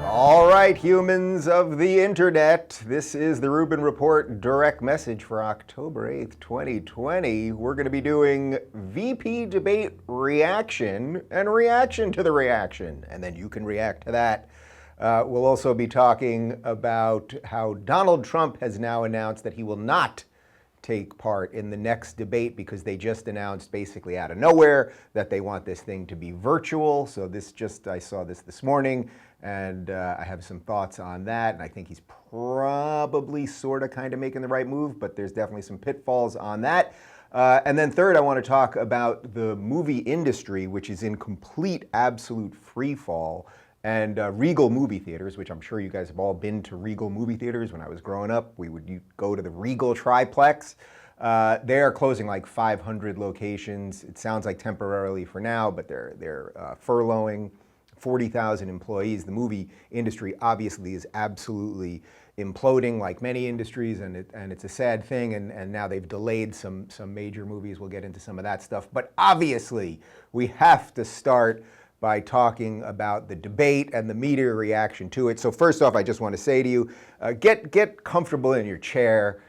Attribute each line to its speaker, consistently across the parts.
Speaker 1: All right, humans of the internet, this is the Rubin Report direct message for October 8th, 2020. We're going to be doing VP debate reaction and reaction to the reaction, and then you can react to that. We'll also be talking about how Donald Trump has now announced that he will not take part in the next debate because they just announced basically out of nowhere that they want this thing to be virtual. So I saw this morning, and I have some thoughts on that, and I think he's probably sort of kind of making the right move, but there's definitely some pitfalls on that. And then third, I want to talk about the movie industry, which is in complete, absolute free fall. And Regal movie theaters, which I'm sure you guys have all been to Regal movie theaters. When I was growing up, we would go to the Regal triplex. They are closing like 500 locations. It sounds like temporarily for now, but they're furloughing 40,000 employees. The movie industry obviously is absolutely imploding, like many industries, and it's a sad thing. And now they've delayed some major movies. We'll get into some of that stuff. But obviously, we have to start by talking about the debate and the media reaction to it. So first off, I just want to say to you, get comfortable in your chair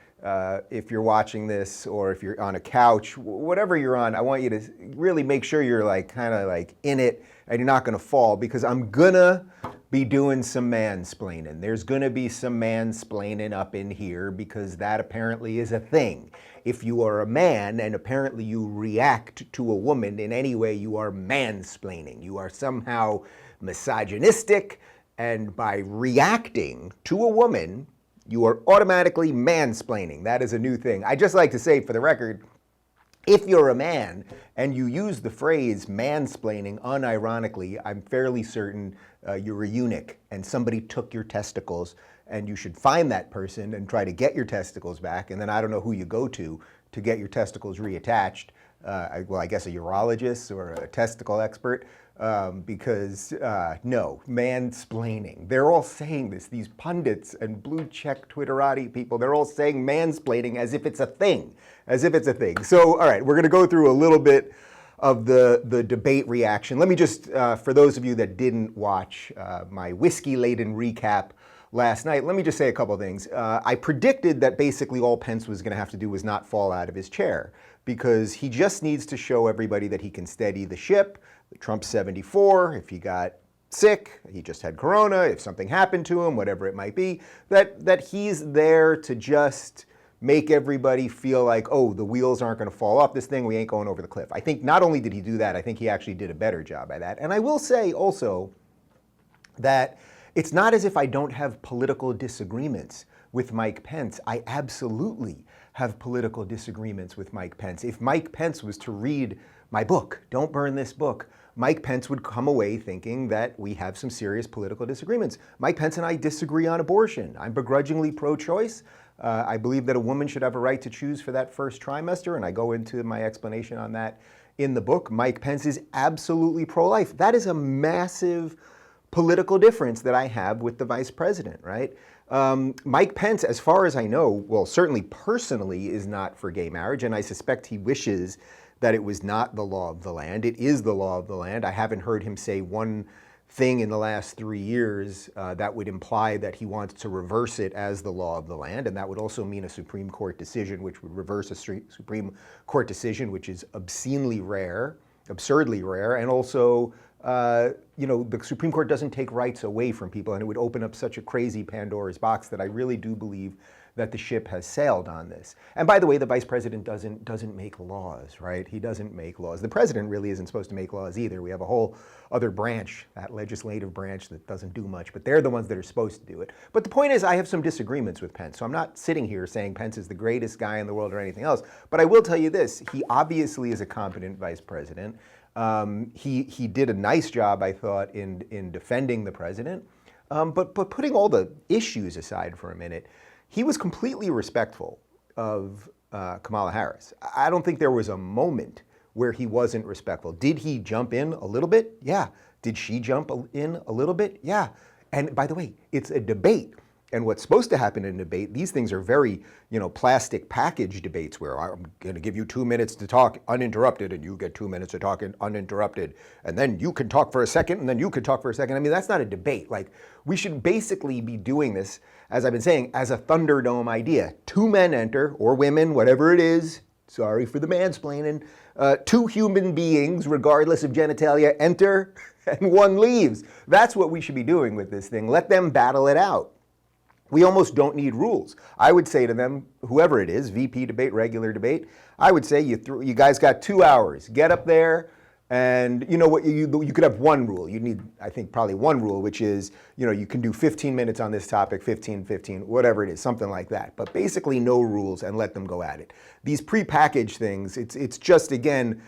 Speaker 1: if you're watching this, or if you're on a couch, whatever you're on. I want you to really make sure you're like kind of like in it and you're not going to fall, because I'm gonna be doing some mansplaining. There's gonna be some mansplaining up in here, because that apparently is a thing. If you are a man and apparently you react to a woman in any way, you are mansplaining. You are somehow misogynistic, and by reacting to a woman, you are automatically mansplaining. That is a new thing. I just like to say, for the record, if you're a man and you use the phrase mansplaining unironically, I'm fairly certain you're a eunuch and somebody took your testicles, and you should find that person and try to get your testicles back. And then I don't know who you go to get your testicles reattached. Well, I guess a urologist or a testicle expert, because no, mansplaining. They're all saying this, these pundits and blue check Twitterati people, they're all saying mansplaining as if it's a thing, So, all right, we're gonna go through a little bit of the debate reaction. Let me just, for those of you that didn't watch my whiskey-laden recap last night, let me just say a couple things. I predicted that basically all Pence was gonna have to do was not fall out of his chair, because he just needs to show everybody that he can steady the ship. Trump's 74, if he got sick, he just had corona, if something happened to him, whatever it might be, that he's there to just make everybody feel like, oh, the wheels aren't going to fall off this thing, we ain't going over the cliff. I think not only did he do that, I think he actually did a better job at that. And I will say also that it's not as if I don't have political disagreements with Mike Pence. I absolutely have political disagreements with Mike Pence. If Mike Pence was to read my book, Don't Burn This Book, Mike Pence would come away thinking that we have some serious political disagreements. Mike Pence and I disagree on abortion. I'm begrudgingly pro-choice. I believe that a woman should have a right to choose for that first trimester, and I go into my explanation on that in the book. Mike Pence is absolutely pro-life. That is a massive political difference that I have with the vice president, right? Mike Pence, as far as I know, well, certainly personally is not for gay marriage, and I suspect he wishes that it was not the law of the land. It is the law of the land. I haven't heard him say one thing in the last 3 years that would imply that he wants to reverse it as the law of the land, and that would also mean a Supreme Court decision which would reverse a Supreme Court decision, which is obscenely rare, absurdly rare, and also the Supreme Court doesn't take rights away from people, and it would open up such a crazy Pandora's box that I really do believe that the ship has sailed on this. And by the way, the vice president doesn't make laws, right? He doesn't make laws. The president really isn't supposed to make laws either. We have a whole other branch, that legislative branch, that doesn't do much, but they're the ones that are supposed to do it. But the point is, I have some disagreements with Pence, so I'm not sitting here saying Pence is the greatest guy in the world or anything else, but I will tell you this, he obviously is a competent vice president. He did a nice job, I thought, in defending the president, but putting all the issues aside for a minute, he was completely respectful of Kamala Harris. I don't think there was a moment where he wasn't respectful. Did he jump in a little bit? Yeah. Did she jump in a little bit? Yeah. And by the way, it's a debate. And what's supposed to happen in a debate, these things are very, plastic package debates where I'm going to give you 2 minutes to talk uninterrupted and you get 2 minutes to talk uninterrupted. And then you can talk for a second and then you can talk for a second. I mean, that's not a debate. Like, we should basically be doing this, as I've been saying, as a Thunderdome idea. 2 men enter, or women, whatever it is. Sorry for the mansplaining. 2 human beings, regardless of genitalia, enter and 1 leaves. That's what we should be doing with this thing. Let them battle it out. We almost don't need rules. I would say to them, whoever it is, VP debate, regular debate, I would say you guys got 2 hours. Get up there, and you know what? You could have 1 rule. You need, I think, probably 1 rule, which is, you can do 15 minutes on this topic, 15, whatever it is, something like that. But basically no rules, and let them go at it. These prepackaged things, it's just, again,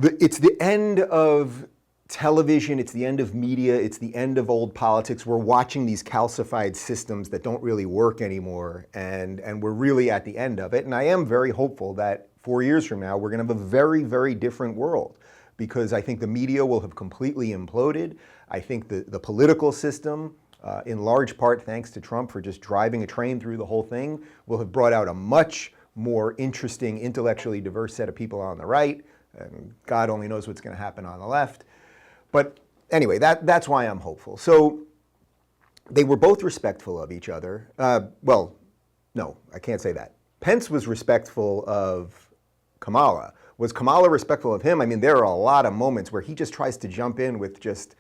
Speaker 1: it's the end of television, it's the end of media, it's the end of old politics. We're watching these calcified systems that don't really work anymore, and we're really at the end of it. And I am very hopeful that 4 years from now, we're gonna have a very, very different world, because I think the media will have completely imploded. I think the political system, in large part thanks to Trump for just driving a train through the whole thing, will have brought out a much more interesting, intellectually diverse set of people on the right, and God only knows what's gonna happen on the left. But anyway, that's why I'm hopeful. So they were both respectful of each other. Well, no, I can't say that. Pence was respectful of Kamala. Was Kamala respectful of him? I mean, there are a lot of moments where he just tries to jump in with just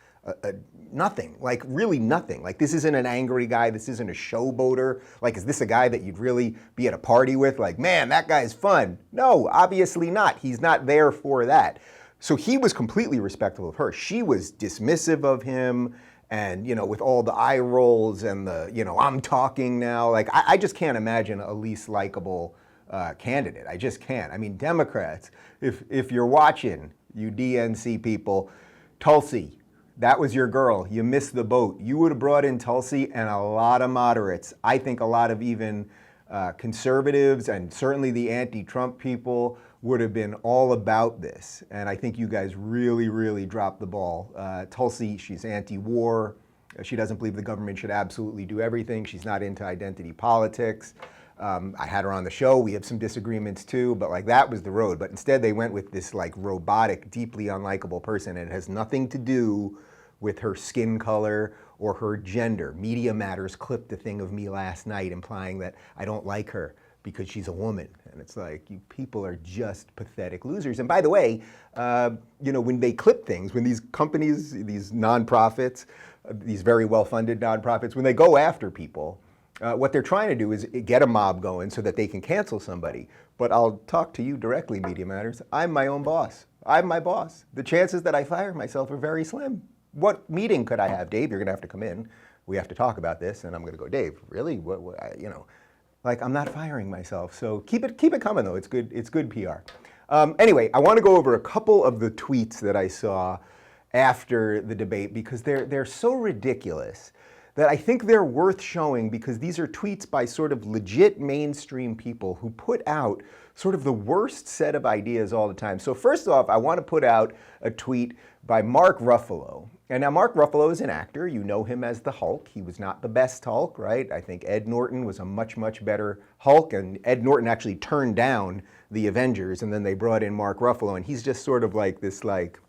Speaker 1: nothing, like really nothing. Like, this isn't an angry guy. This isn't a showboater. Like, is this a guy that you'd really be at a party with? Like, man, that guy's fun. No, obviously not. He's not there for that. So he was completely respectful of her. She was dismissive of him, and, with all the eye rolls and the, I'm talking now. Like, I just can't imagine a least likable candidate. I just can't. I mean, Democrats, if you're watching, you DNC people, Tulsi, that was your girl. You missed the boat. You would have brought in Tulsi and a lot of moderates. I think a lot of even conservatives and certainly the anti-Trump people would have been all about this. And I think you guys really, really dropped the ball. Tulsi, she's anti-war. She doesn't believe the government should absolutely do everything. She's not into identity politics. I had her on the show. We have some disagreements too, but like, that was the road. But instead they went with this like robotic, deeply unlikable person, and it has nothing to do with her skin color or her gender. Media Matters clipped a thing of me last night implying that I don't like her because she's a woman. And it's like, you people are just pathetic losers. And by the way, when they clip things, when these companies, these nonprofits, these very well-funded nonprofits, when they go after people, what they're trying to do is get a mob going so that they can cancel somebody. But I'll talk to you directly, Media Matters. I'm my own boss. I'm my boss. The chances that I fire myself are very slim. What meeting could I have? Dave, you're gonna have to come in. We have to talk about this. And I'm gonna go, Dave, really? Like, I'm not firing myself. So keep it coming though. It's good PR. Anyway, I want to go over a couple of the tweets that I saw after the debate, because they're so ridiculous that I think they're worth showing, because these are tweets by sort of legit mainstream people who put out sort of the worst set of ideas all the time. So first off, I want to put out a tweet by Mark Ruffalo. And now Mark Ruffalo is an actor. You know him as the Hulk. He was not the best Hulk, right? I think Ed Norton was a much, much better Hulk, and Ed Norton actually turned down the Avengers, and then they brought in Mark Ruffalo, and he's just sort of like this, like,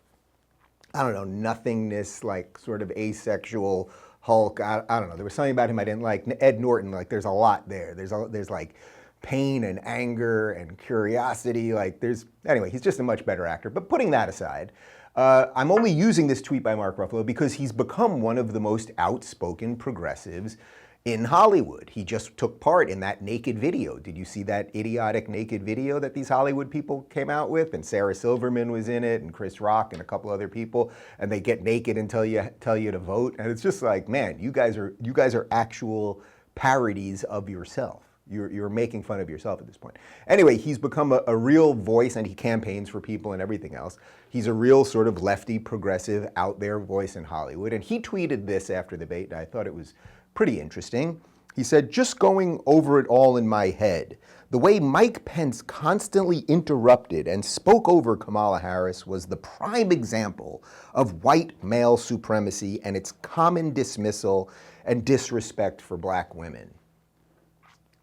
Speaker 1: I don't know, nothingness, like sort of asexual Hulk. I don't know. There was something about him I didn't like. Ed Norton, like, there's a lot there. There's like pain and anger and curiosity. Like, anyway, he's just a much better actor. But putting that aside, I'm only using this tweet by Mark Ruffalo because he's become one of the most outspoken progressives in Hollywood. He just took part in that naked video. Did you see that idiotic naked video that these Hollywood people came out with? And Sarah Silverman was in it, and Chris Rock, and a couple other people. And they get naked and tell you to vote. And it's just like, man, you guys are actual parodies of yourself. You're making fun of yourself at this point. Anyway, he's become a real voice, and he campaigns for people and everything else. He's a real sort of lefty, progressive, out there voice in Hollywood. And he tweeted this after the debate, and I thought it was pretty interesting. He said, "Just going over it all in my head. The way Mike Pence constantly interrupted and spoke over Kamala Harris was the prime example of white male supremacy and its common dismissal and disrespect for black women.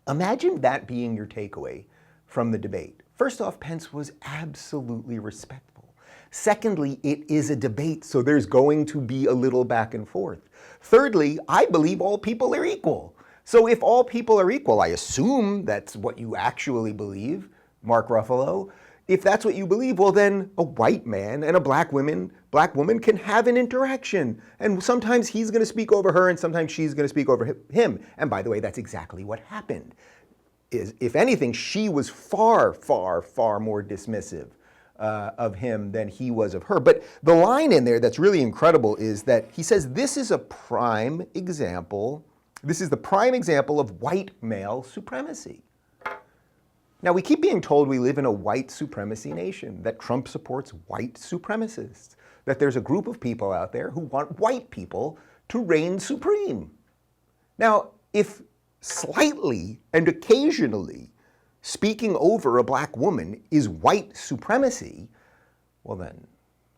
Speaker 1: Imagine that being your takeaway from the debate. First off, Pence was absolutely respectful. Secondly, it is a debate, so there's going to be a little back and forth. Thirdly, I believe all people are equal. So if all people are equal, I assume that's what you actually believe, Mark Ruffalo. If that's what you believe, well then a white man and a black woman can have an interaction. And sometimes he's gonna speak over her and sometimes she's gonna speak over him. And by the way, that's exactly what happened. If anything, she was far, far, far more dismissive of him than he was of her. But the line in there that's really incredible is that he says this is the prime example of white male supremacy. Now, we keep being told we live in a white supremacy nation, that Trump supports white supremacists, that there's a group of people out there who want white people to reign supreme. Now, if slightly and occasionally speaking over a black woman is white supremacy, well then,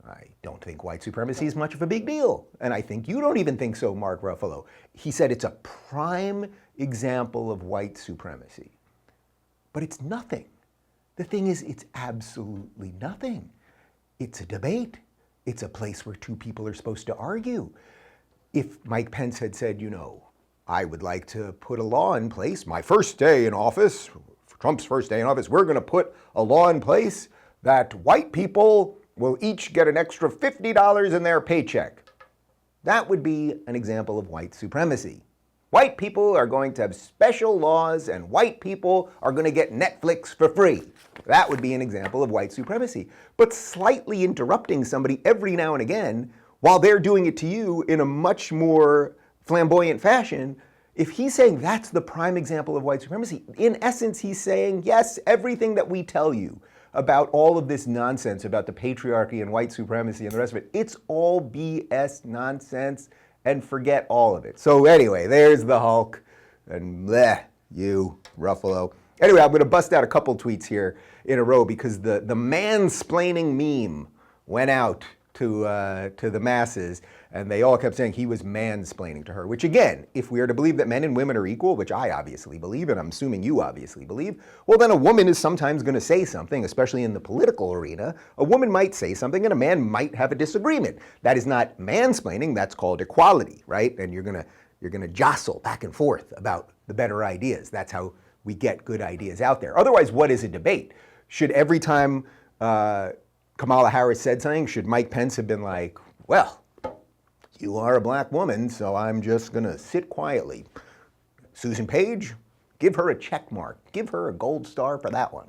Speaker 1: I don't think white supremacy is much of a big deal. And I think you don't even think so, Mark Ruffalo. He said it's a prime example of white supremacy. But it's nothing. The thing is, it's absolutely nothing. It's a debate. It's a place where two people are supposed to argue. If Mike Pence had said, you know, I would like to put a law in place, my first day in office, Trump's first day in office, we're going to put a law in place that white people will each get an extra $50 in their paycheck. That would be an example of white supremacy. White people are going to have special laws and white people are going to get Netflix for free. That would be an example of white supremacy. But slightly interrupting somebody every now and again while they're doing it to you in a much more flamboyant fashion, if he's saying that's the prime example of white supremacy, in essence he's saying, yes, everything that we tell you about all of this nonsense about the patriarchy and white supremacy and the rest of it, it's all BS nonsense, and forget all of it. So anyway, there's the Hulk, and bleh, you, Ruffalo. Anyway, I'm gonna bust out a couple tweets here in a row because the mansplaining meme went out to the masses, and they all kept saying he was mansplaining to her, which again, if we are to believe that men and women are equal, which I obviously believe, and I'm assuming you obviously believe, well then a woman is sometimes gonna say something, especially in the political arena. A woman might say something and a man might have a disagreement. That is not mansplaining, that's called equality, right? And you're gonna jostle back and forth about the better ideas. That's how we get good ideas out there. Otherwise, what is a debate? Should every time Kamala Harris said something, should Mike Pence have been like, well, you are a black woman, so I'm just gonna sit quietly. Susan Page, give her a check mark. Give her a gold star for that one.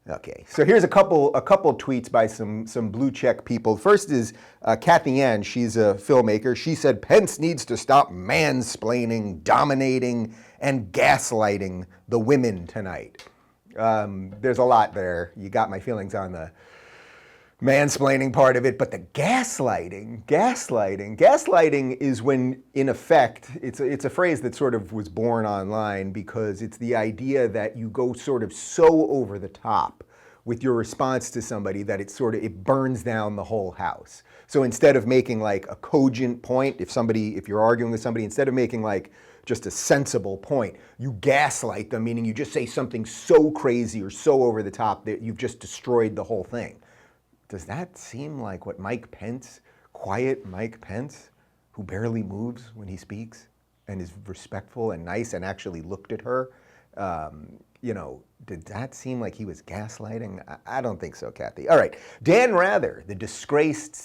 Speaker 1: Okay, so here's a couple tweets by some blue check people. First is Kathy Ann, she's a filmmaker. She said, Pence needs to stop mansplaining, dominating, and gaslighting the women tonight. There's a lot there. You got my feelings on the mansplaining part of it, but the gaslighting is when, in effect, it's a phrase that sort of was born online because it's the idea that you go sort of so over the top with your response to somebody that it burns down the whole house. So instead of making like a cogent point, if you're arguing with somebody, instead of making like just a sensible point, you gaslight them, meaning you just say something so crazy or so over the top that you've just destroyed the whole thing. Does that seem like what quiet Mike Pence, who barely moves when he speaks and is respectful and nice and actually looked at her, did that seem like he was gaslighting? I don't think so, Kathy. All right, Dan Rather, the disgraced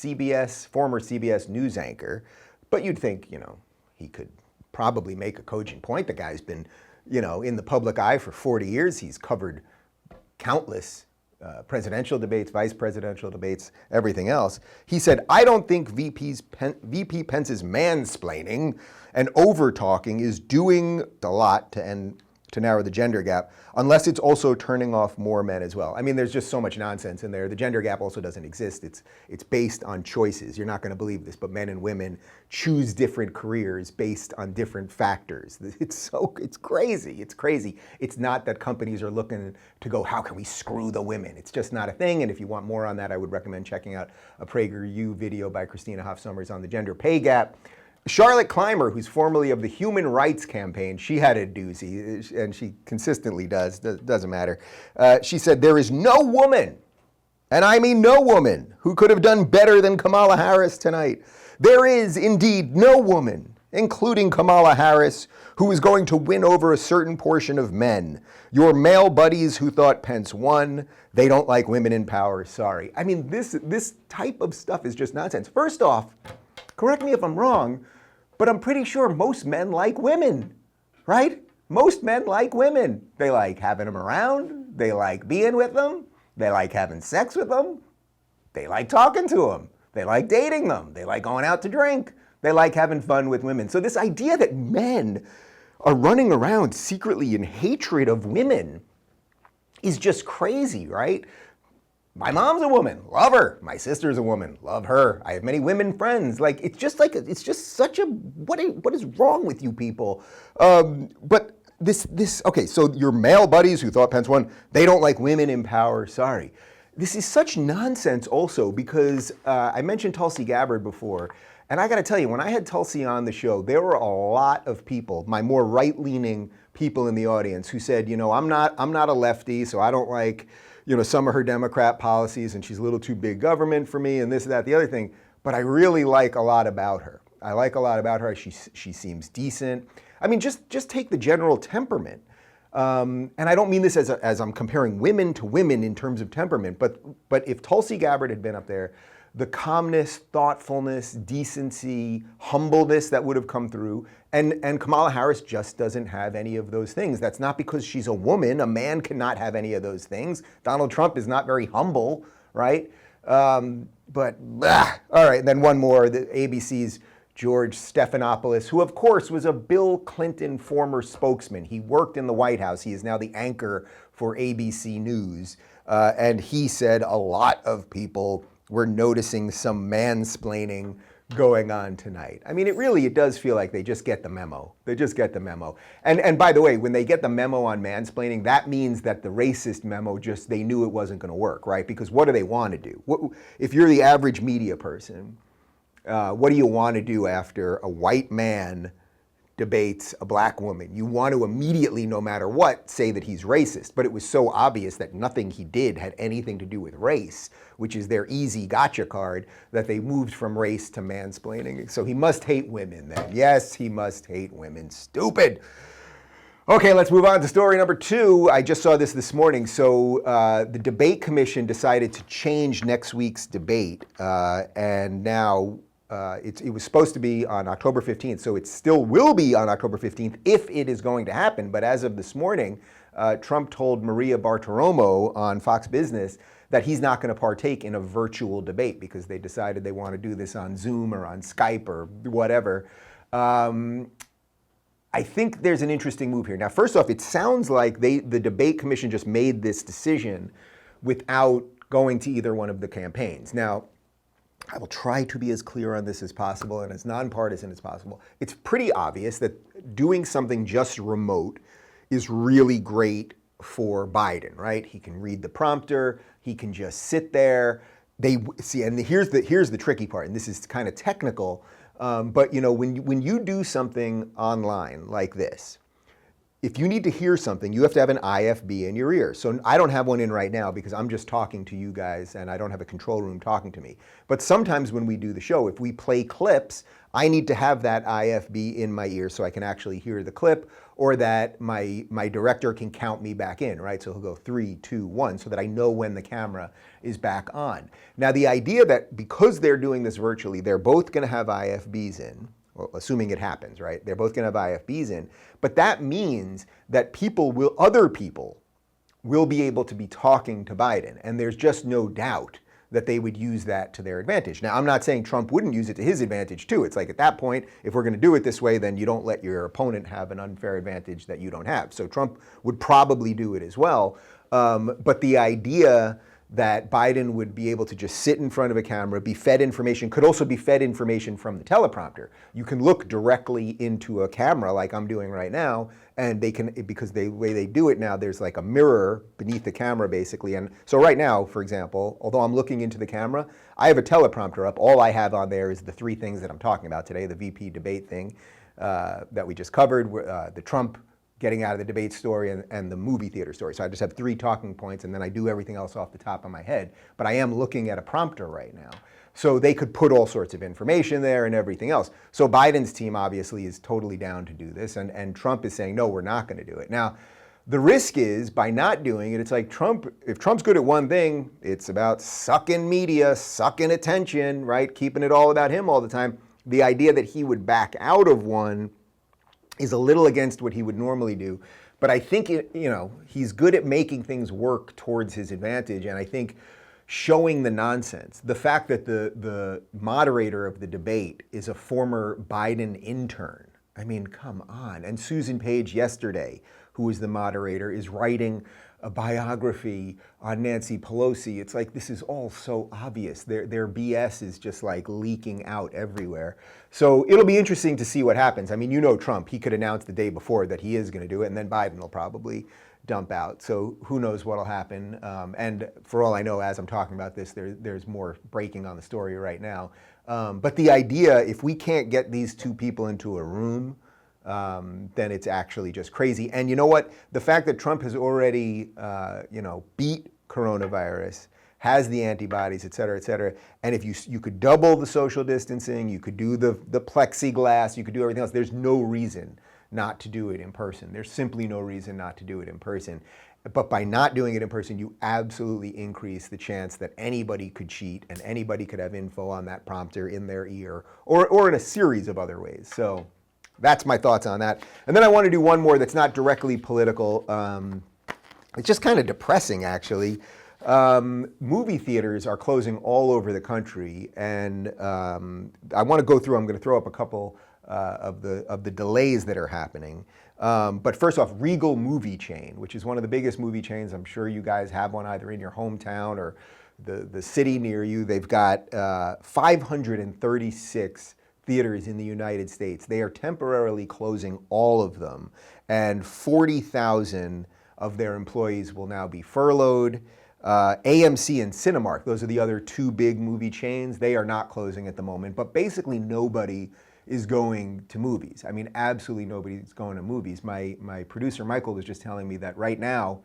Speaker 1: former CBS news anchor, but you'd think, he could probably make a cogent point. The guy's been, in the public eye for 40 years. He's covered countless presidential debates, vice presidential debates, everything else. He said, I don't think VP Pence's mansplaining and over-talking is doing a lot to narrow the gender gap, unless it's also turning off more men as well. I mean, there's just so much nonsense in there. The gender gap also doesn't exist. It's based on choices. You're not going to believe this, but men and women choose different careers based on different factors. It's crazy. It's crazy. It's not that companies are looking to go, how can we screw the women? It's just not a thing. And if you want more on that, I would recommend checking out a PragerU video by Christina Hoff Sommers on the gender pay gap. Charlotte Clymer, who's formerly of the Human Rights Campaign, she had a doozy, and she consistently doesn't matter. She said, there is no woman, and I mean no woman, who could have done better than Kamala Harris tonight. There is indeed no woman, including Kamala Harris, who is going to win over a certain portion of men. Your male buddies who thought Pence won, they don't like women in power, sorry. I mean, this type of stuff is just nonsense. First off, correct me if I'm wrong, but I'm pretty sure most men like women, right? Most men like women. They like having them around. They like being with them. They like having sex with them. They like talking to them. They like dating them. They like going out to drink. They like having fun with women. So this idea that men are running around secretly in hatred of women is just crazy, right? My mom's a woman, love her. My sister's a woman, love her. I have many women friends. It's just such a, what is wrong with you people? But okay, so your male buddies who thought Pence won, they don't like women in power, sorry. This is such nonsense also because I mentioned Tulsi Gabbard before, and I gotta tell you, when I had Tulsi on the show, there were a lot of people, my more right-leaning people in the audience who said, you know, I'm not a lefty, so I don't like, you know, some of her Democrat policies, and she's a little too big government for me, and this, that, the other thing. But I really like a lot about her. I like a lot about her. She seems decent. I mean, just take the general temperament. And I don't mean this as I'm comparing women to women in terms of temperament, but if Tulsi Gabbard had been up there, the calmness, thoughtfulness, decency, humbleness that would have come through, and Kamala Harris just doesn't have any of those things. That's not because she's a woman. A man cannot have any of those things. Donald Trump is not very humble, right? All right, and then one more, the ABC's George Stephanopoulos, who of course was a Bill Clinton former spokesman. He worked in the White House. He is now the anchor for ABC News. And he said a lot of people were noticing some mansplaining going on tonight. I mean, it does feel like they just get the memo. They just get the memo. And by the way, when they get the memo on mansplaining, that means that the racist memo they knew it wasn't gonna work, right? Because what do they wanna do? If you're the average media person, what do you wanna do after a white man debates a black woman? You want to immediately, no matter what, say that he's racist. But it was so obvious that nothing he did had anything to do with race, which is their easy gotcha card, that they moved from race to mansplaining. So he must hate women then. Yes, he must hate women. Stupid. Okay, let's move on to story number 2. I just saw this morning. So the debate commission decided to change next week's debate, and now it was supposed to be on October 15th, so it still will be on October 15th if it is going to happen. But as of this morning, Trump told Maria Bartiromo on Fox Business that he's not going to partake in a virtual debate because they decided they want to do this on Zoom or on Skype or whatever. I think there's an interesting move here. Now, first off, it sounds like the debate commission just made this decision without going to either one of the campaigns. Now, I will try to be as clear on this as possible and as nonpartisan as possible. It's pretty obvious that doing something just remote is really great for Biden, right? He can read the prompter, he can just sit there. And here's the tricky part, and this is kind of technical, but you know, when you do something online like this, if you need to hear something, you have to have an IFB in your ear. So I don't have one in right now because I'm just talking to you guys and I don't have a control room talking to me. But sometimes when we do the show, if we play clips, I need to have that IFB in my ear so I can actually hear the clip, or that my director can count me back in, right? So he'll go 3, 2, 1, so that I know when the camera is back on. Now the idea that because they're doing this virtually, they're both gonna have IFBs in, well, assuming it happens, right? They're both gonna have IFBs in, but that means that other people will be able to be talking to Biden, and there's just no doubt that they would use that to their advantage. Now, I'm not saying Trump wouldn't use it to his advantage too. It's like at that point, if we're gonna do it this way, then you don't let your opponent have an unfair advantage that you don't have. So Trump would probably do it as well. But the idea that Biden would be able to just sit in front of a camera, be fed information, could also be fed information from the teleprompter. You can look directly into a camera like I'm doing right now, and they can, because the way they do it now, there's like a mirror beneath the camera basically. And so right now, for example, although I'm looking into the camera, I have a teleprompter up. All I have on there is the three things that I'm talking about today, the VP debate thing that we just covered, the Trump getting out of the debate story and the movie theater story. So I just have 3 talking points and then I do everything else off the top of my head. But I am looking at a prompter right now. So they could put all sorts of information there and everything else. So Biden's team obviously is totally down to do this, and Trump is saying, no, we're not gonna do it. Now, the risk is by not doing it, it's like if Trump's good at one thing, it's about sucking media, sucking attention, right? Keeping it all about him all the time. The idea that he would back out of one is a little against what he would normally do. But I think, he's good at making things work towards his advantage. And I think showing the nonsense, the fact that the moderator of the debate is a former Biden intern. I mean, come on. And Susan Page yesterday, who was the moderator, is writing a biography on Nancy Pelosi. It's like, this is all so obvious. Their BS is just like leaking out everywhere. So it'll be interesting to see what happens. I mean, Trump, he could announce the day before that he is gonna do it, and then Biden will probably dump out. So who knows what'll happen. And for all I know, as I'm talking about this, there's more breaking on the story right now. But the idea, if we can't get these 2 people into a room, then it's actually just crazy. And you know what? The fact that Trump has already, beat coronavirus, has the antibodies, et cetera, and if you could double the social distancing, you could do the plexiglass, you could do everything else, there's no reason not to do it in person. There's simply no reason not to do it in person. But by not doing it in person, you absolutely increase the chance that anybody could cheat and anybody could have info on that prompter in their ear or in a series of other ways. So that's my thoughts on that. And then I want to do one more that's not directly political. It's just kind of depressing, actually. Movie theaters are closing all over the country, and I want to go through, I'm going to throw up a couple of the delays that are happening. But first off, Regal Movie Chain, which is one of the biggest movie chains. I'm sure you guys have one either in your hometown or the city near you. They've got 536 theaters in the United States. They are temporarily closing all of them, and 40,000 of their employees will now be furloughed. AMC and Cinemark, those are the other 2 big movie chains. They are not closing at the moment, but basically nobody is going to movies. I mean, absolutely nobody's going to movies. My producer, Michael, was just telling me that right now,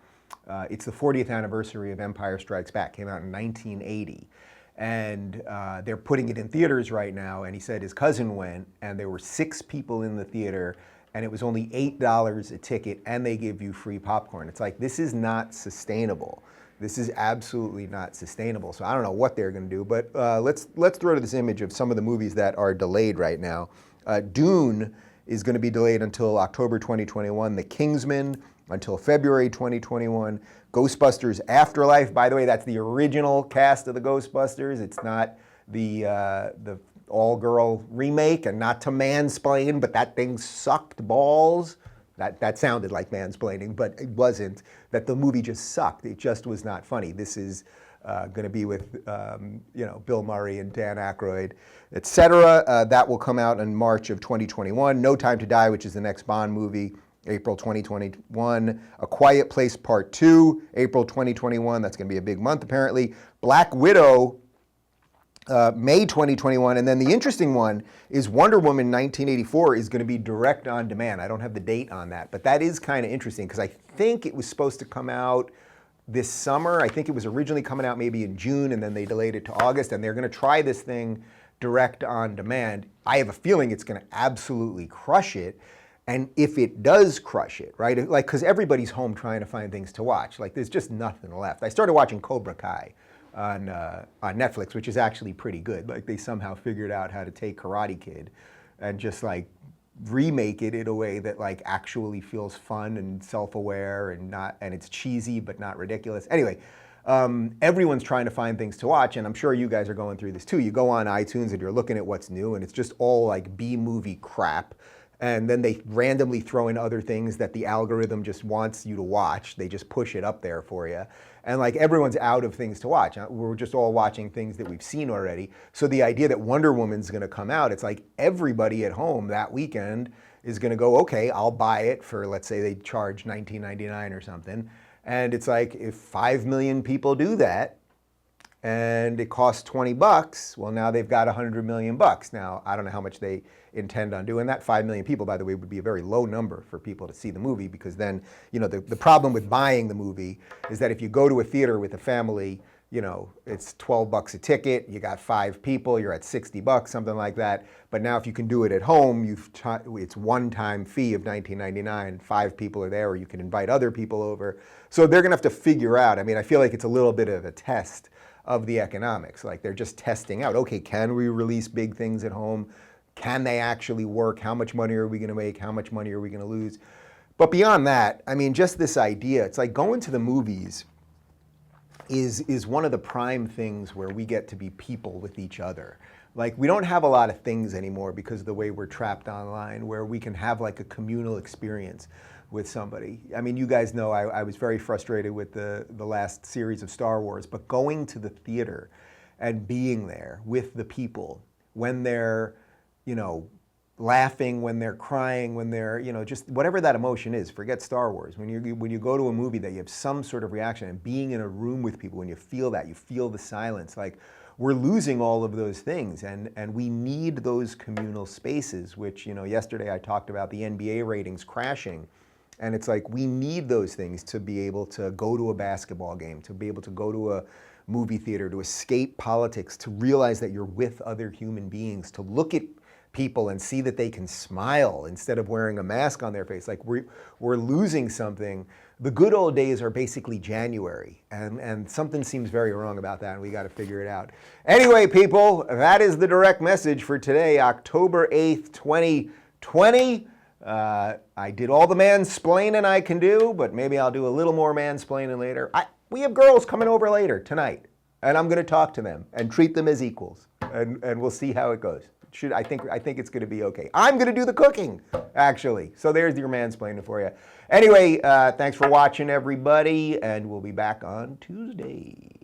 Speaker 1: it's the 40th anniversary of Empire Strikes Back, came out in 1980. And they're putting it in theaters right now, and he said his cousin went, and there were 6 people in the theater, and it was only $8 a ticket, and they give you free popcorn. It's like, this is not sustainable. This is absolutely not sustainable. So I don't know what they're gonna do, but let's throw to this image of some of the movies that are delayed right now. Dune is gonna be delayed until October 2021. The Kingsman until February 2021. Ghostbusters Afterlife, by the way, that's the original cast of the Ghostbusters. It's not the all-girl remake, and not to mansplain, but that thing sucked balls. That sounded like mansplaining, but it wasn't. That the movie just sucked. It just was not funny. This is going to be with Bill Murray and Dan Aykroyd, etc. That will come out in March of 2021. No Time to Die, which is the next Bond movie, April 2021. A Quiet Place Part 2, April 2021. That's going to be a big month, apparently. Black Widow, May 2021, and then the interesting one is Wonder Woman 1984 is going to be direct on demand. I don't have the date on that, but that is kind of interesting because I think it was supposed to come out this summer. I think it was originally coming out maybe in June, and then they delayed it to August, and they're going to try this thing direct on demand. I have a feeling it's going to absolutely crush it. And if it does crush it, right, like, because everybody's home trying to find things to watch, like there's just nothing left. I started watching Cobra Kai on Netflix, which is actually pretty good. Like, they somehow figured out how to take Karate Kid and just like remake it in a way that like actually feels fun and self-aware and it's cheesy but not ridiculous. Anyway, everyone's trying to find things to watch, and I'm sure you guys are going through this too. You go on iTunes and you're looking at what's new, and it's just all like B-movie crap. And then they randomly throw in other things that the algorithm just wants you to watch. They just push it up there for you. And like everyone's out of things to watch. We're just all watching things that we've seen already. So the idea that Wonder Woman's gonna come out, it's like everybody at home that weekend is gonna go, okay, I'll buy it for, let's say they charge $19.99 or something. And it's like, if 5 million people do that, and it costs 20 bucks, well, now they've got 100 million bucks. Now, I don't know how much they intend on doing that. 5 million people, by the way, would be a very low number for people to see the movie, because then, you know, the problem with buying the movie is that if you go to a theater with a family, you know, it's 12 bucks a ticket, you got 5 people, you're at 60 bucks, something like that. But now if you can do it at home, it's one-time fee of $19.99, 5 people are there, or you can invite other people over. So they're gonna have to figure out, I mean, I feel like it's a little bit of a test of the economics. Like they're just testing out, okay, can we release big things at home? Can they actually work? How much money are we gonna make? How much money are we gonna lose? But beyond that, I mean, just this idea, it's like going to the movies is one of the prime things where we get to be people with each other. Like we don't have a lot of things anymore because of the way we're trapped online, where we can have like a communal experience with somebody. I mean, you guys know I was very frustrated with the last series of Star Wars, but going to the theater and being there with the people when they're, you know, laughing, when they're crying, when they're, you know, just whatever that emotion is, forget Star Wars. When you go to a movie that you have some sort of reaction, and being in a room with people, when you feel that, you feel the silence, like we're losing all of those things, and we need those communal spaces, which, you know, yesterday I talked about the NBA ratings crashing. And it's like, we need those things to be able to go to a basketball game, to be able to go to a movie theater, to escape politics, to realize that you're with other human beings, to look at people and see that they can smile instead of wearing a mask on their face. Like we're losing something. The good old days are basically January, and something seems very wrong about that, and we got to figure it out. Anyway, people, that is the direct message for today, October 8th, 2020. I did all the mansplaining I can do, but maybe I'll do a little more mansplaining later. We have girls coming over later tonight, and I'm going to talk to them and treat them as equals, and we'll see how it goes. I think it's going to be okay. I'm going to do the cooking, actually. So there's your mansplaining for you. Anyway, thanks for watching, everybody, and we'll be back on Tuesday.